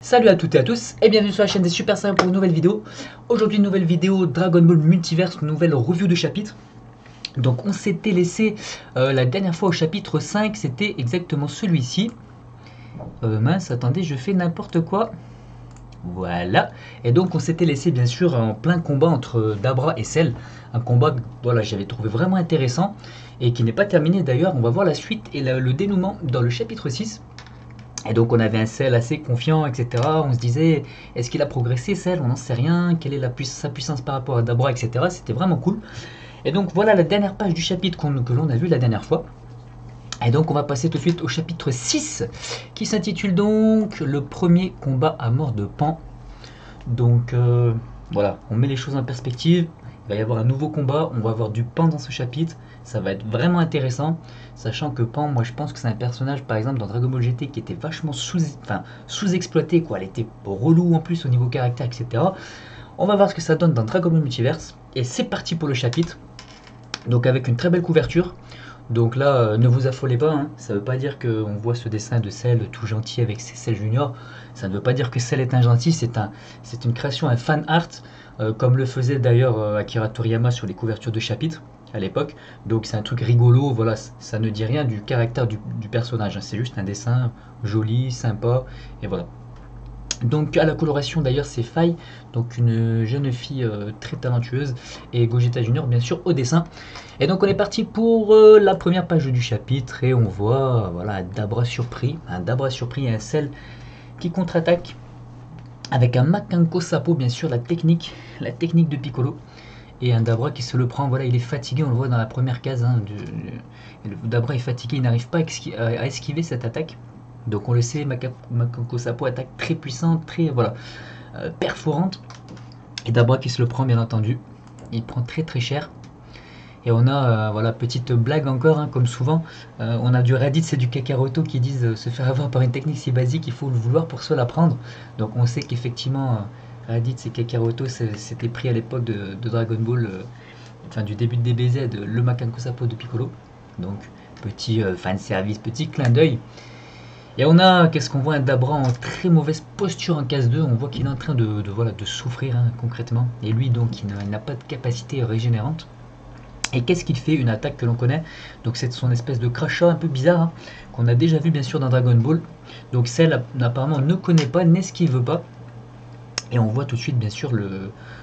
Salut à toutes et à tous et bienvenue sur la chaîne des Super Saiyans pour une nouvelle vidéo. Aujourd'hui une nouvelle vidéo Dragon Ball Multiverse, une nouvelle review de chapitre. Donc on s'était laissé la dernière fois au chapitre 5, c'était exactement celui-ci. Mince, attendez, je fais n'importe quoi. Voilà. Et donc on s'était laissé bien sûr en plein combat entre Dabra et Cell. Un combat que voilà, j'avais trouvé vraiment intéressant et qui n'est pas terminé d'ailleurs. On va voir la suite et le dénouement dans le chapitre 6. Et donc on avait un Cell assez confiant, etc. On se disait, est-ce qu'il a progressé Cell? On n'en sait rien. Quelle est sa puissance par rapport à Dabra, etc. C'était vraiment cool. Et donc voilà la dernière page du chapitre que l'on a vu la dernière fois. Et donc on va passer tout de suite au chapitre 6, qui s'intitule donc le premier combat à mort de Pan. Donc voilà, on met les choses en perspective. Il va y avoir un nouveau combat, on va avoir du Pan dans ce chapitre. Ça va être vraiment intéressant, sachant que Pan, moi je pense que c'est un personnage par exemple dans Dragon Ball GT qui était vachement sous-exploité, quoi. Elle était relou en plus au niveau caractère, etc. On va voir ce que ça donne dans Dragon Ball Multiverse. Et c'est parti pour le chapitre. Donc avec une très belle couverture. Donc là, ne vous affolez pas, hein. Ça ne veut pas dire qu'on voit ce dessin de Cell tout gentil avec ses Cell Junior. Ça ne veut pas dire que Cell est un gentil, c'est une création, un fan art, comme le faisait d'ailleurs Akira Toriyama sur les couvertures de chapitres à l'époque. Donc c'est un truc rigolo, voilà, ça ne dit rien du caractère du personnage, hein. C'est juste un dessin joli, sympa, et voilà. Donc à la coloration d'ailleurs c'est Faye, donc une jeune fille très talentueuse, et Gogeta Junior bien sûr au dessin. Et donc on est parti pour la première page du chapitre et on voit voilà, un Dabra surpris et un Cell qui contre-attaque avec un Makanko Sapo bien sûr, la technique de Piccolo. Et un Dabra qui se le prend, voilà, il est fatigué, on le voit dans la première case, hein, le Dabra est fatigué, il n'arrive pas à esquiver cette attaque. Donc on le sait, Makanko Sapo, attaque très puissante, très voilà, perforante. Et Dabra qui se le prend bien entendu, il prend très très cher. Et on a, voilà, petite blague encore, hein, comme souvent, on a du Raditz et du Kakaroto qui disent se faire avoir par une technique si basique, il faut le vouloir pour se l'apprendre. Donc on sait qu'effectivement, Raditz et Kakaroto, c'était pris à l'époque de Dragon Ball, enfin du début de DBZ, le Makanko Sapo de Piccolo. Donc petit fan service, petit clin d'œil. Et on a, qu'est-ce qu'on voit, un Dabra en très mauvaise posture en case 2, on voit qu'il est en train voilà, de souffrir, hein, concrètement. Et lui donc il n'a pas de capacité régénérante. Et qu'est-ce qu'il fait? Une attaque que l'on connaît. Donc c'est son espèce de crachat un peu bizarre, hein, qu'on a déjà vu bien sûr dans Dragon Ball. Donc Cell apparemment ne connaît pas, n'esquive pas. Et on voit tout de suite bien sûr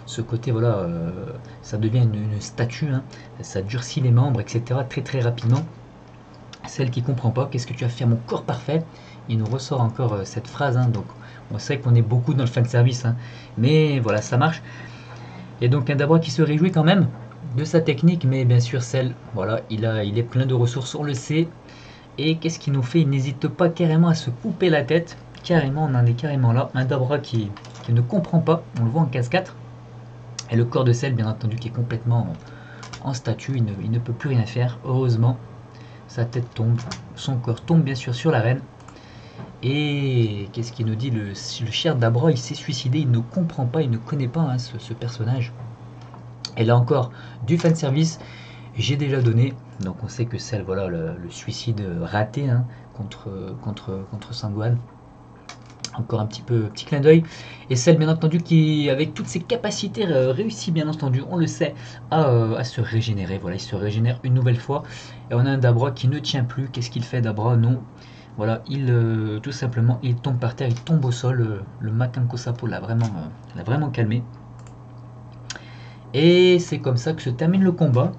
ce côté, voilà, ça devient une statue, hein, ça durcit les membres, etc. très très rapidement. Celle qui comprend pas, qu'est-ce que tu as fait à mon corps parfait? Il nous ressort encore cette phrase, hein, donc on sait qu'on est beaucoup dans le fanservice, hein, mais voilà, ça marche. Et donc un Dabra qui se réjouit quand même de sa technique, mais bien sûr Cell, voilà, il est plein de ressources, on le sait. Et qu'est-ce qu'il nous fait? Il n'hésite pas carrément à se couper la tête, carrément, on en est carrément là. Un Dabra qui ne comprend pas, on le voit en case 4. Et le corps de Cell, bien entendu, qui est complètement en statue, il ne peut plus rien faire, heureusement. Sa tête tombe, son corps tombe bien sûr sur l'arène. Et qu'est-ce qu'il nous dit? Le cher Dabra, il s'est suicidé, il ne comprend pas, il ne connaît pas, hein, ce personnage. Et là encore, du fanservice, j'ai déjà donné. Donc on sait que Cell, voilà, le suicide raté, hein, contre Sangwan. Encore un petit clin d'œil. Et Cell, bien entendu, qui, avec toutes ses capacités, réussit, bien entendu, on le sait, à se régénérer. Voilà, il se régénère une nouvelle fois. Et on a un Dabra qui ne tient plus. Qu'est-ce qu'il fait, Dabra? Non. Voilà, tout simplement, il tombe par terre, il tombe au sol. Le Makanko Sapo l'a vraiment calmé. Et c'est comme ça que se termine le combat.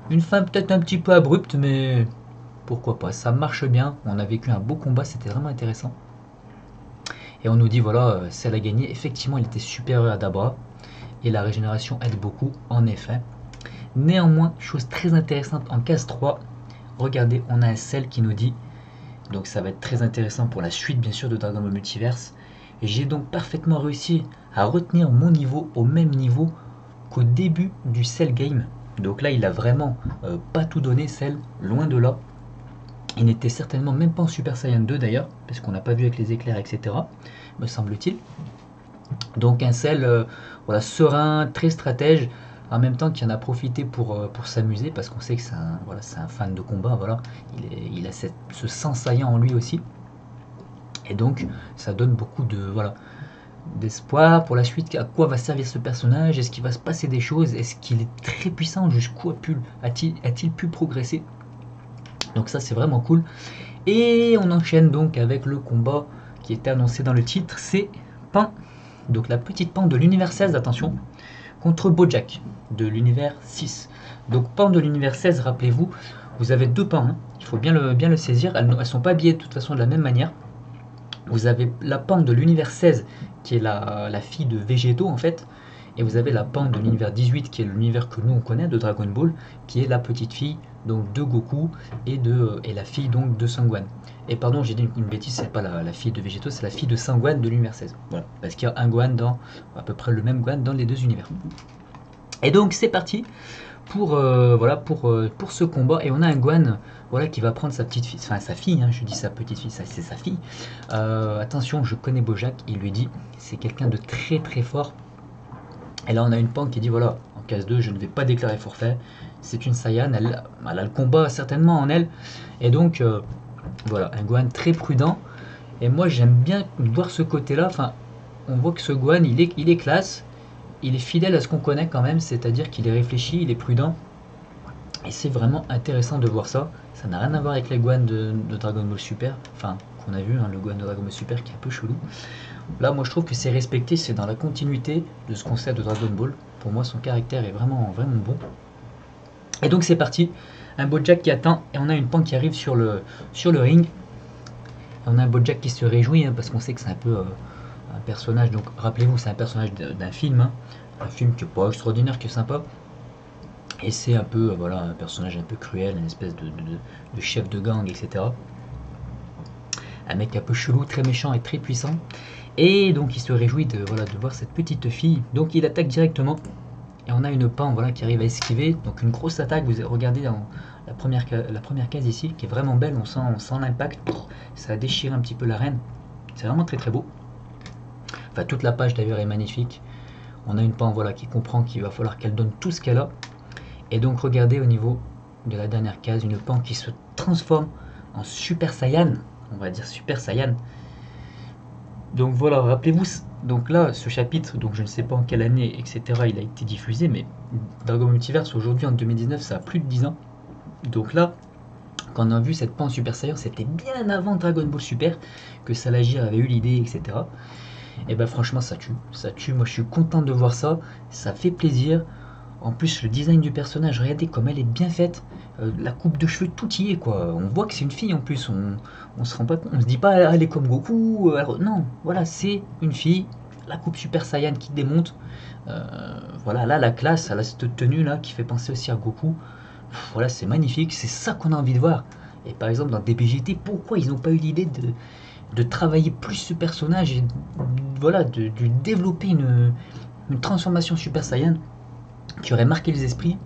Une fin peut-être un petit peu abrupte, mais pourquoi pas, ça marche bien. On a vécu un beau combat, c'était vraiment intéressant. Et on nous dit, voilà, Cell a gagné. Effectivement, il était supérieur à Dabra. Et la régénération aide beaucoup, en effet. Néanmoins, chose très intéressante en case 3. Regardez, on a un Cell qui nous dit, donc ça va être très intéressant pour la suite, bien sûr, de Dragon Ball Multiverse. J'ai donc parfaitement réussi à retenir mon niveau au même niveau qu'au début du Cell Game. Donc là, il a vraiment pas tout donné, Cell, loin de là. Il n'était certainement même pas en Super Saiyan 2 d'ailleurs, parce qu'on n'a pas vu avec les éclairs, etc. me semble-t-il. Donc un Cell, voilà, serein, très stratège, en même temps qu'il en a profité pour s'amuser, parce qu'on sait que c'est un fan de combat, voilà. Il a ce sang saillant en lui aussi. Et donc ça donne beaucoup de, voilà, d'espoir pour la suite. À quoi va servir ce personnage? Est-ce qu'il va se passer des choses? Est-ce qu'il est très puissant? Jusqu'où a-t-il pu progresser? Donc ça c'est vraiment cool. Et on enchaîne donc avec le combat qui était annoncé dans le titre, c'est Pan, donc la petite Pan de l'univers 16, attention, contre Bojack de l'univers 6. Donc Pan de l'univers 16, rappelez-vous, vous avez deux Pans, hein. Il faut bien le saisir, elles ne sont pas habillées de toute façon de la même manière. Vous avez la Pan de l'univers 16 qui est la fille de Végéto en fait, et vous avez la Pan de l'univers 18 qui est l'univers que nous on connaît de Dragon Ball, qui est la petite fille donc de Goku et la fille donc de Sangwan. Et pardon, j'ai dit une bêtise, c'est pas la fille de Végéto, c'est la fille de Sangwan de l'univers 16. Voilà, parce qu'il y a un Gohan dans à peu près le même Gohan dans les deux univers. Et donc c'est parti pour pour ce combat, et on a un Gohan voilà qui va prendre sa petite fille, enfin sa fille, hein, je dis sa petite fille, c'est sa fille. Attention, je connais Bojack, il lui dit c'est quelqu'un de très très fort. Et là on a une Pan qui dit voilà, en case 2 je ne vais pas déclarer forfait, c'est une Saiyan, elle a le combat certainement en elle, et donc voilà, un Gohan très prudent. Et moi j'aime bien voir ce côté là, enfin on voit que ce Gohan il est classe, il est fidèle à ce qu'on connaît quand même, c'est-à-dire qu'il est réfléchi, il est prudent, et c'est vraiment intéressant de voir ça. Ça n'a rien à voir avec les Gohan de Dragon Ball Super, enfin qu'on a vu, hein, le Gohan de Dragon Ball Super qui est un peu chelou. Là moi je trouve que c'est respecté, c'est dans la continuité de ce qu'on sait de Dragon Ball. Pour moi son caractère est vraiment bon. Et donc c'est parti, un Bojack qui attend, et on a une Pan qui arrive sur le ring. Et on a un Bojack qui se réjouit, hein, parce qu'on sait que c'est un peu un personnage, donc rappelez-vous c'est un personnage d'un film, hein, un film qui n'est pas extraordinaire, qui est sympa. Et c'est un peu voilà, un personnage un peu cruel, une espèce de chef de gang, etc. Un mec un peu chelou, très méchant et très puissant. Et donc il se réjouit de voir cette petite fille. Donc il attaque directement. Et on a une Pan voilà, qui arrive à esquiver. Donc une grosse attaque, vous regardez dans la première case ici, qui est vraiment belle, on sent l'impact. Ça a déchiré un petit peu l'arène. C'est vraiment très très beau. Enfin toute la page d'ailleurs est magnifique. On a une Pan voilà, qui comprend qu'il va falloir qu'elle donne tout ce qu'elle a. Et donc regardez au niveau de la dernière case, une Pan qui se transforme en Super Saiyan. On va dire Super Saiyan. Donc voilà, rappelez-vous, donc là, ce chapitre, donc je ne sais pas en quelle année, etc., il a été diffusé, mais Dragon Multiverse, aujourd'hui, en 2019, ça a plus de 10 ans. Donc là, quand on a vu cette Pan Super Saiyan, c'était bien avant Dragon Ball Super, que Salagir avait eu l'idée, etc. Et ben franchement, ça tue, moi je suis content de voir ça, ça fait plaisir. En plus, le design du personnage, regardez comme elle est bien faite. La coupe de cheveux, tout y est quoi. On voit que c'est une fille en plus. On se rend pas compte. On se dit pas elle est comme Goku. Non, voilà, c'est une fille. La coupe Super Saiyan qui démonte. Voilà, là la classe, elle a cette tenue là qui fait penser aussi à Goku. Voilà, c'est magnifique. C'est ça qu'on a envie de voir. Et par exemple dans DBGT, pourquoi ils n'ont pas eu l'idée de travailler plus ce personnage et voilà, de développer une transformation Super Saiyan qui aurait marqué les esprits.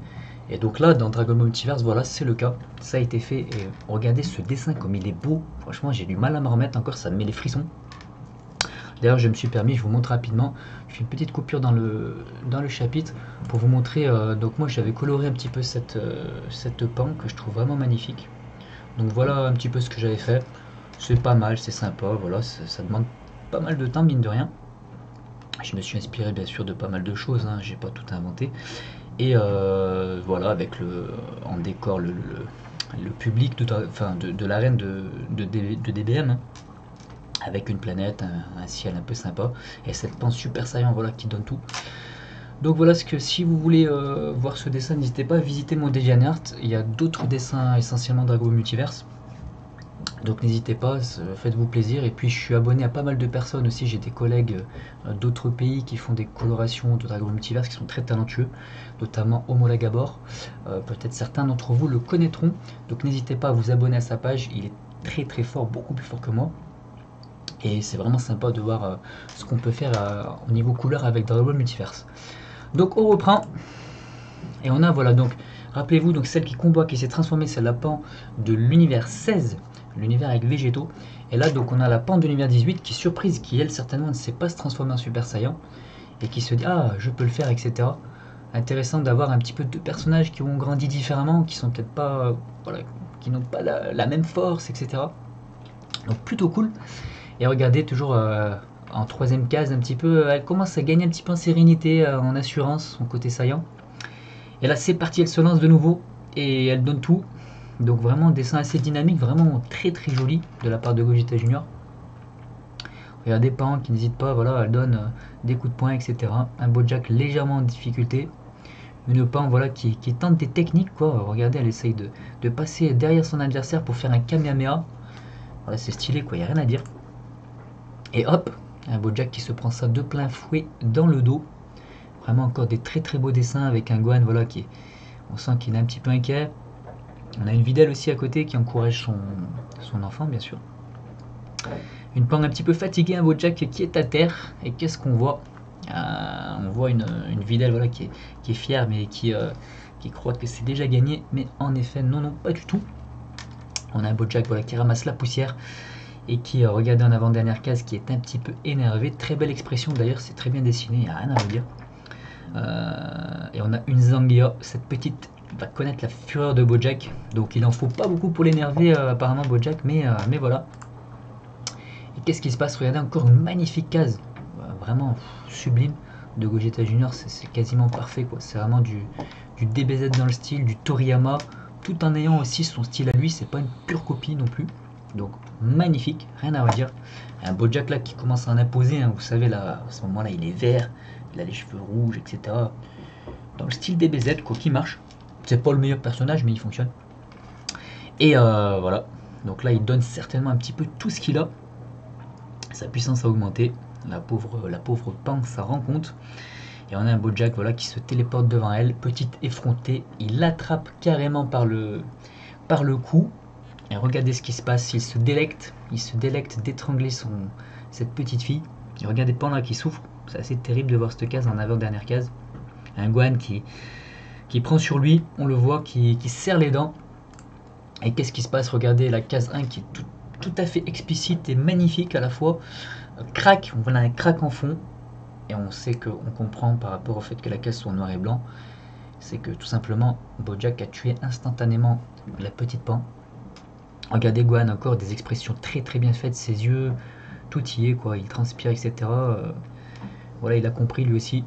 Et donc là dans Dragon Ball Multiverse, voilà, c'est le cas, ça a été fait. Et regardez ce dessin comme il est beau, franchement j'ai du mal à me remettre encore, ça me met les frissons. D'ailleurs je me suis permis, je vous montre rapidement, je fais une petite coupure dans le chapitre pour vous montrer, donc moi j'avais coloré un petit peu cette Pan que je trouve vraiment magnifique. Donc voilà un petit peu ce que j'avais fait, c'est pas mal, c'est sympa, voilà, ça demande pas mal de temps mine de rien. Je me suis inspiré bien sûr de pas mal de choses, hein, j'ai pas tout inventé. Et voilà, avec en décor le public de l'arène de DBM, hein, avec une planète, un ciel un peu sympa, et cette Pan Super Saiyan voilà, qui donne tout. Donc voilà, ce que si vous voulez voir ce dessin, n'hésitez pas à visiter mon DeviantArt. Il y a d'autres dessins essentiellement Dragon Ball Multiverse. Donc n'hésitez pas, faites-vous plaisir. Et puis je suis abonné à pas mal de personnes aussi, j'ai des collègues d'autres pays qui font des colorations de Dragon Ball Multiverse qui sont très talentueux, notamment Omola Gabor. Peut-être certains d'entre vous le connaîtront, donc n'hésitez pas à vous abonner à sa page, il est très très fort, beaucoup plus fort que moi. Et c'est vraiment sympa de voir ce qu'on peut faire au niveau couleur avec Dragon Ball Multiverse. Donc on reprend, et on a voilà, donc rappelez-vous, donc celle qui combat, qui s'est transformée, c'est la Pan de l'univers 16, l'univers avec Végéto. Et là donc on a la Pan de l'univers 18 qui est surprise, qui elle certainement ne sait pas se transformer en Super Saiyan, et qui se dit ah je peux le faire, etc. Intéressant d'avoir un petit peu deux personnages qui ont grandi différemment, qui sont peut-être pas voilà, qui n'ont pas la même force, etc. Donc plutôt cool. Et regardez toujours en troisième case un petit peu, elle commence à gagner un petit peu en sérénité, en assurance, son côté saillant. Et là c'est parti, elle se lance de nouveau et elle donne tout. Donc vraiment un dessin assez dynamique, vraiment très très joli de la part de Gogeta Junior. Regardez Pan qui n'hésite pas, voilà, elle donne des coups de poing, etc. Un Bojack légèrement en difficulté. Une Pan voilà, qui tente des techniques, quoi. Regardez, elle essaye de passer derrière son adversaire pour faire un Kamehameha. Voilà, c'est stylé, quoi, il n'y a rien à dire. Et hop, un Bojack qui se prend ça de plein fouet dans le dos. Vraiment encore des très très beaux dessins avec un Gohan, voilà, on sent qu'il est un petit peu inquiet. On a une Videl aussi à côté qui encourage son enfant, bien sûr. Une Pan un petit peu fatiguée, un Bojack qui est à terre. Et qu'est-ce qu'on voit? On voit une Videl voilà, qui est fière, mais qui croit que c'est déjà gagné. Mais en effet, non, non, pas du tout. On a un Bojack voilà, qui ramasse la poussière et qui, regardez en avant-dernière case, qui est un petit peu énervé. Très belle expression d'ailleurs, c'est très bien dessiné, il n'y a rien à redire. Et on a une Zangia, cette petite va connaître la fureur de Bojack. Donc il en faut pas beaucoup pour l'énerver apparemment Bojack, mais voilà. Et qu'est-ce qui se passe? Regardez encore une magnifique case, vraiment sublime de Gogeta Junior, c'est quasiment parfait quoi. C'est vraiment du DBZ dans le style, du Toriyama, tout en ayant aussi son style à lui, c'est pas une pure copie non plus. Donc magnifique, rien à redire. Un Bojack là qui commence à en imposer, hein, vous savez là, à ce moment là il est vert, il a les cheveux rouges, etc. Dans le style DBZ quoi, qui marche. C'est pas le meilleur personnage mais il fonctionne. Et voilà, donc là il donne certainement un petit peu tout ce qu'il a. Sa puissance a augmenté, la pauvre Pan s'en rend compte. Et on a un Bojack voilà, qui se téléporte devant elle, petite effrontée, il l'attrape carrément par le cou. Et regardez ce qui se passe, il se délecte d'étrangler cette petite fille. Et regardez Pan là qui souffre, c'est assez terrible de voir cette case en avant-dernière case. Un Gohan qui prend sur lui, on le voit, qui serre les dents. Et qu'est-ce qui se passe? Regardez la case 1 qui est tout à fait explicite et magnifique à la fois. Crac, on voit un crack en fond. Et on sait qu'on comprend par rapport au fait que la case soit en noir et blanc. C'est que tout simplement, Bojack a tué instantanément la petite Pan. Regardez Gohan encore, des expressions très très bien faites, ses yeux, tout y est quoi, il transpire, etc. Voilà, il a compris lui aussi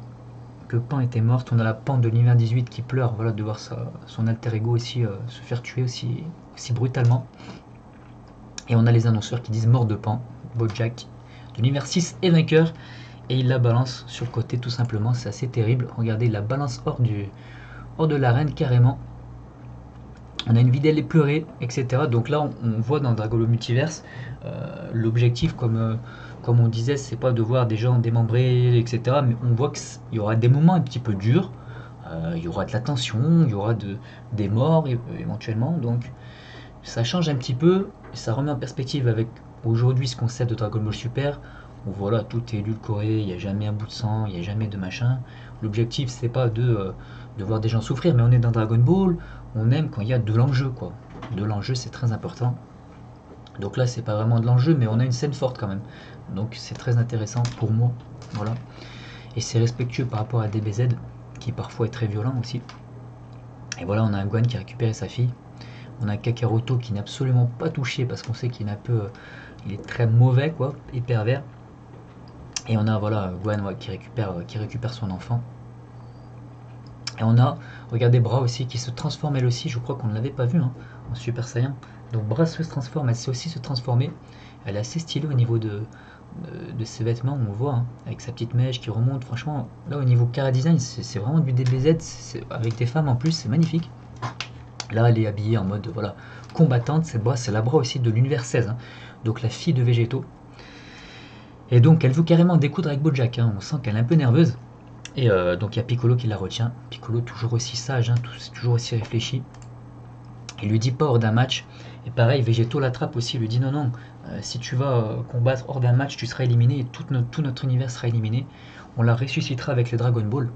que Pan était morte. On a la Pan de l'univers 18 qui pleure, voilà, de voir son alter ego aussi se faire tuer aussi brutalement. Et on a les annonceurs qui disent mort de Pan, Bojack de l'univers 6 est vainqueur. Et il la balance sur le côté tout simplement, c'est assez terrible. Regardez, il la balance hors de l'arène carrément. On a une Videl pleurer, etc. Donc là, on voit dans Dragon Ball Multiverse, l'objectif, comme on disait, c'est pas de voir des gens démembrés, etc. Mais on voit qu'il y aura des moments un petit peu durs, il y aura de la tension, il y aura des morts éventuellement. Donc ça change un petit peu, ça remet en perspective avec aujourd'hui ce concept de Dragon Ball Super, où voilà, tout est édulcoré, il n'y a jamais un bout de sang, il n'y a jamais de machin. L'objectif, c'est pas de voir des gens souffrir, mais on est dans Dragon Ball, on aime quand il y a de l'enjeu, quoi. De l'enjeu, c'est très important. Donc là, c'est pas vraiment de l'enjeu, mais on a une scène forte quand même. Donc c'est très intéressant pour moi, voilà. Et c'est respectueux par rapport à DBZ, qui parfois est très violent aussi. Et voilà, on a un Gohan qui a récupéré sa fille. On a un Kakaroto qui n'est absolument pas touché, parce qu'on sait qu'il est un peu... il est très mauvais, quoi, et pervers. Et on a voilà Gohan qui récupère son enfant. Et on a, regardez Bra aussi qui se transforme elle aussi, je crois qu'on ne l'avait pas vu hein, en Super Saiyan. Donc Bra se transforme, elle sait aussi se transformer. Elle est assez stylée au niveau de ses vêtements, on voit, hein, avec sa petite mèche qui remonte. Franchement, là au niveau cara design, c'est vraiment du DBZ, avec des femmes en plus, c'est magnifique. Là elle est habillée en mode voilà combattante, cette Bra c'est la Bra aussi de l'univers 16, hein, donc la fille de Végéto. Et donc elle veut carrément découdre avec Bojack, hein. On sent qu'elle est un peu nerveuse. Et donc il y a Piccolo qui la retient. Piccolo toujours aussi sage, hein, toujours aussi réfléchi. Il lui dit pas hors d'un match. Et pareil, Végéto l'attrape aussi, il lui dit non, non, si tu vas combattre hors d'un match, tu seras éliminé et tout notre univers sera éliminé. On la ressuscitera avec les Dragon Ball.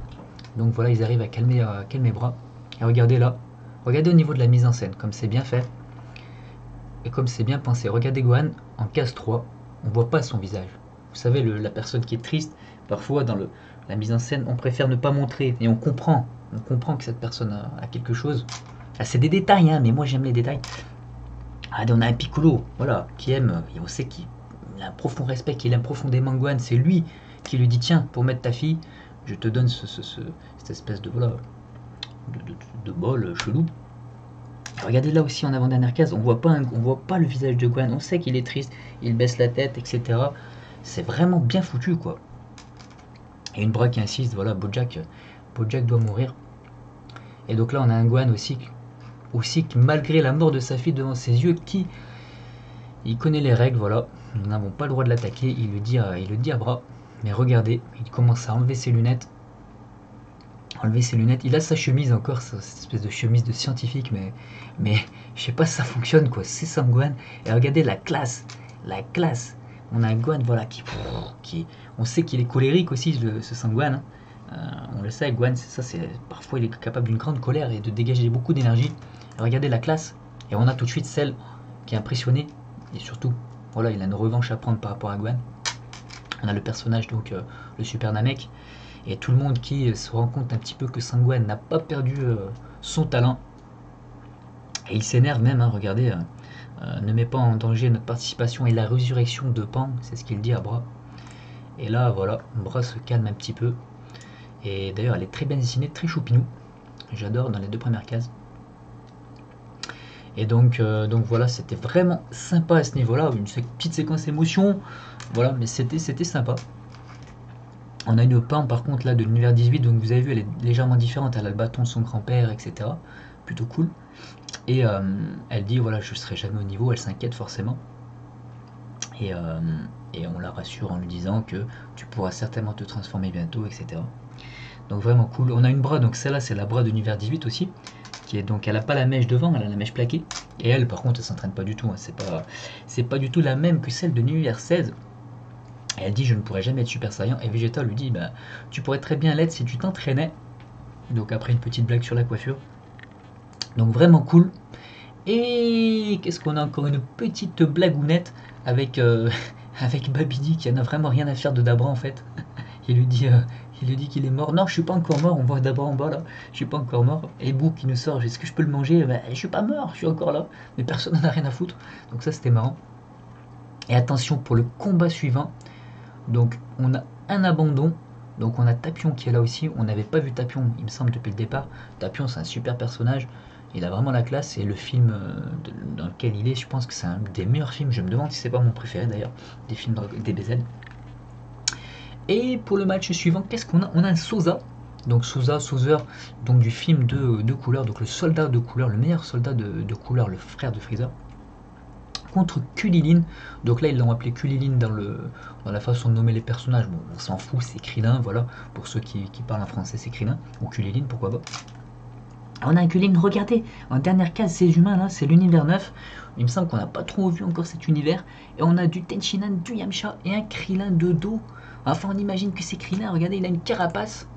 Donc voilà, ils arrivent à calmer Bra. Et regardez là, regardez au niveau de la mise en scène, comme c'est bien fait. Et comme c'est bien pensé. Regardez Gohan en case 3, on voit pas son visage. Vous savez, la personne qui est triste, parfois dans la mise en scène, on préfère ne pas montrer. Et on comprend que cette personne a quelque chose. Ah, c'est des détails, hein, mais moi j'aime les détails. Ah, on a un Piccolo, voilà, qui aime, et on sait qu'il il a un profond respect, qu'il aime profondément Gwen. C'est lui qui lui dit tiens, pour mettre ta fille, je te donne cette espèce de, voilà, de bol chelou. Regardez là aussi en avant-dernière case, on voit pas le visage de Gwen, on sait qu'il est triste, il baisse la tête, etc. C'est vraiment bien foutu quoi. Et une bras qui insiste, voilà, Bojack doit mourir. Et donc là on a un Gwen aussi qui malgré la mort de sa fille devant ses yeux, il connaît les règles, voilà, nous n'avons pas le droit de l'attaquer, il le dit à Bras, mais regardez, il commence à enlever ses lunettes, il a sa chemise encore, cette espèce de chemise de scientifique, mais je sais pas si ça fonctionne quoi, c'est Sam Gwen, et regardez la classe, on a un Gwen voilà, qui on sait qu'il est colérique aussi, ce Sam Gwen, hein. On le sait, Gwen, parfois il est capable d'une grande colère et de dégager beaucoup d'énergie, regardez la classe, et on a tout de suite celle qui est impressionnée, et surtout, voilà, il a une revanche à prendre par rapport à Gwen. On a le personnage, donc le Super Namek, et tout le monde qui se rend compte un petit peu que Gwen n'a pas perdu son talent. Et il s'énerve même, hein, regardez, ne met pas en danger notre participation et la résurrection de Pan, c'est ce qu'il dit à Bras. Et là, voilà, Bras se calme un petit peu. Et d'ailleurs, elle est très bien dessinée, très choupinou. J'adore dans les 2 premières cases. Et donc voilà, c'était vraiment sympa à ce niveau-là, une petite séquence émotion, voilà, mais c'était sympa. On a une Pan par contre là de l'univers 18, donc vous avez vu, elle est légèrement différente, elle a le bâton de son grand-père, etc. Plutôt cool. Et elle dit, voilà, je serai jamais au niveau, elle s'inquiète forcément. Et on la rassure en lui disant que tu pourras certainement te transformer bientôt, etc. Donc vraiment cool. On a une Bras, donc celle-là c'est la Bras de l'univers 18 aussi. Donc elle a pas la mèche devant, elle a la mèche plaquée. Et elle par contre elle s'entraîne pas du tout, hein. C'est pas du tout la même que celle de l'univers 16. Et elle dit je ne pourrais jamais être Super Saiyan. Et Vegeta lui dit bah tu pourrais très bien l'être si tu t'entraînais. Donc après une petite blague sur la coiffure. Donc vraiment cool. Et qu'est-ce qu'on a encore, une petite blagounette avec avec Babidi qui en a vraiment rien à faire de Dabra en fait. Il lui dit qu'il est mort. Non, je suis pas encore mort. On voit d'abord en bas là. Je suis pas encore mort. Et Boo qui nous sort. Est-ce que je peux le manger? Je suis pas mort. Je suis encore là. Mais personne n'en a rien à foutre. Donc ça c'était marrant. Et attention pour le combat suivant. Donc on a un abandon. Donc on a Tapion qui est là aussi. On n'avait pas vu Tapion, il me semble, depuis le départ. Tapion c'est un super personnage. Il a vraiment la classe. Et le film dans lequel il est, je pense que c'est un des meilleurs films. Je me demande si c'est pas mon préféré d'ailleurs. Des films DBZ. Et pour le match suivant, qu'est-ce qu'on a? On a un Sosa, donc Sozer, donc du film de couleur, donc le soldat de couleur, le meilleur soldat de couleur, le frère de Freezer, contre Kulilin. Donc là ils l'ont appelé Kulilin dans la façon de nommer les personnages. Bon, on s'en fout, c'est Krillin, voilà, pour ceux qui parlent en français c'est Krillin, ou Kulilin, pourquoi pas. On a un Kulilin, regardez, en dernière case ces humains là, c'est l'univers 9. Il me semble qu'on n'a pas trop vu encore cet univers. Et on a du Tenchinan, du Yamcha et un Krillin de dos. Enfin, on imagine que c'est Krillin, regardez, il a une carapace.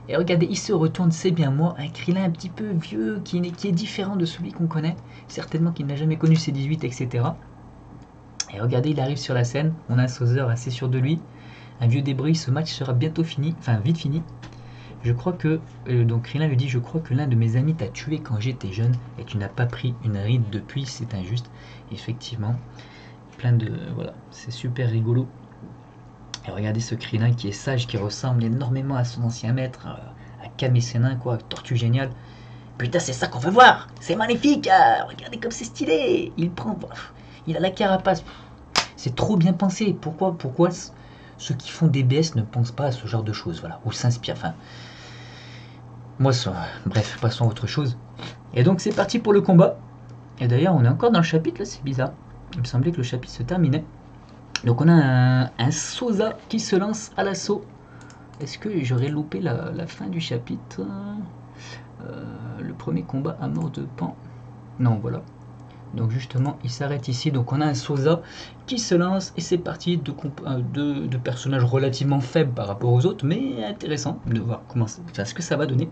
Et regardez, il se retourne, c'est bien moi, un Krillin un petit peu vieux, qui est différent de celui qu'on connaît. Certainement qu'il n'a jamais connu ses 18, etc. Et regardez, il arrive sur la scène, on a un Sozer assez sûr de lui. Un vieux débris, ce match sera bientôt fini, enfin vite fini. Je crois que, donc Krillin lui dit, je crois que l'un de mes amis t'a tué quand j'étais jeune, et tu n'as pas pris une ride depuis, c'est injuste. Effectivement, plein de, voilà, c'est super rigolo. Et regardez ce Krillin qui est sage, qui ressemble énormément à son ancien maître, à Kame Sennin, quoi, Tortue Géniale. Putain, c'est ça qu'on veut voir, c'est magnifique, regardez comme c'est stylé. Il a la carapace, c'est trop bien pensé. Pourquoi ceux qui font des BS ne pensent pas à ce genre de choses, voilà, ou s'inspirent, enfin... Moi, bref, passons à autre chose. Et donc c'est parti pour le combat. Et d'ailleurs, on est encore dans le chapitre, là, c'est bizarre. Il me semblait que le chapitre se terminait. Donc on a un Sosa qui se lance à l'assaut. Est-ce que j'aurais loupé la fin du chapitre? Le premier combat à mort de Pan. Non, voilà. Donc justement, il s'arrête ici. Donc on a un Sosa qui se lance et c'est parti de personnages relativement faibles par rapport aux autres, mais intéressant de voir ce que ça va donner.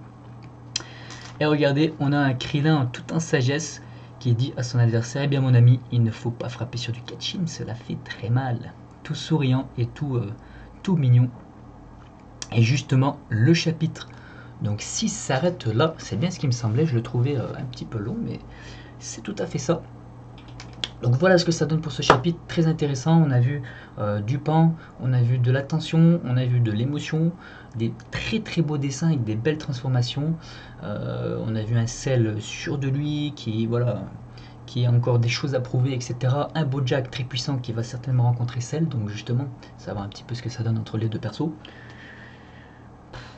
Et regardez, on a un Krillin tout en sagesse qui dit à son adversaire, eh bien mon ami, il ne faut pas frapper sur du Kachin, cela fait très mal. Tout souriant et tout mignon. Et justement, le chapitre donc 6 s'arrête là, c'est bien ce qui me semblait, je le trouvais un petit peu long, mais c'est tout à fait ça. Donc voilà ce que ça donne pour ce chapitre, très intéressant. On a vu du pan, on a vu de la tension, on a vu de l'émotion, des très très beaux dessins avec des belles transformations. On a vu un Cell sûr de lui qui a encore des choses à prouver, etc. Un Bojack très puissant qui va certainement rencontrer Cell, donc justement, savoir un petit peu ce que ça donne entre les deux persos.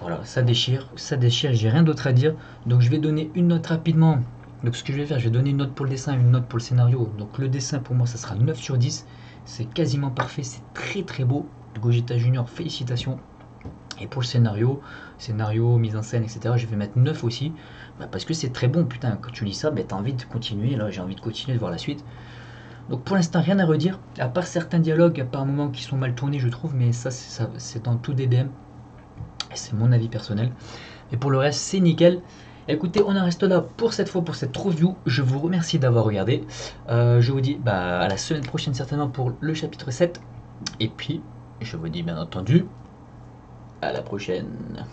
Voilà, ça déchire, j'ai rien d'autre à dire. Donc je vais donner une note rapidement. Donc ce que je vais faire, je vais donner une note pour le dessin et une note pour le scénario. Donc le dessin pour moi ça sera 9 sur 10. C'est quasiment parfait, c'est très très beau. Gogeta Junior, félicitations. Et pour le scénario, mise en scène, etc., je vais mettre 9 aussi. Parce que c'est très bon, putain, quand tu lis ça, t'as envie de continuer. Là j'ai envie de continuer, de voir la suite. Donc pour l'instant rien à redire, à part certains dialogues, par moments qui sont mal tournés je trouve, mais ça c'est dans tout DBM. C'est mon avis personnel. Et pour le reste, c'est nickel. Écoutez, on en reste là pour cette fois, pour cette review. Je vous remercie d'avoir regardé. Je vous dis à la semaine prochaine certainement pour le chapitre 7. Et puis, je vous dis bien entendu, à la prochaine.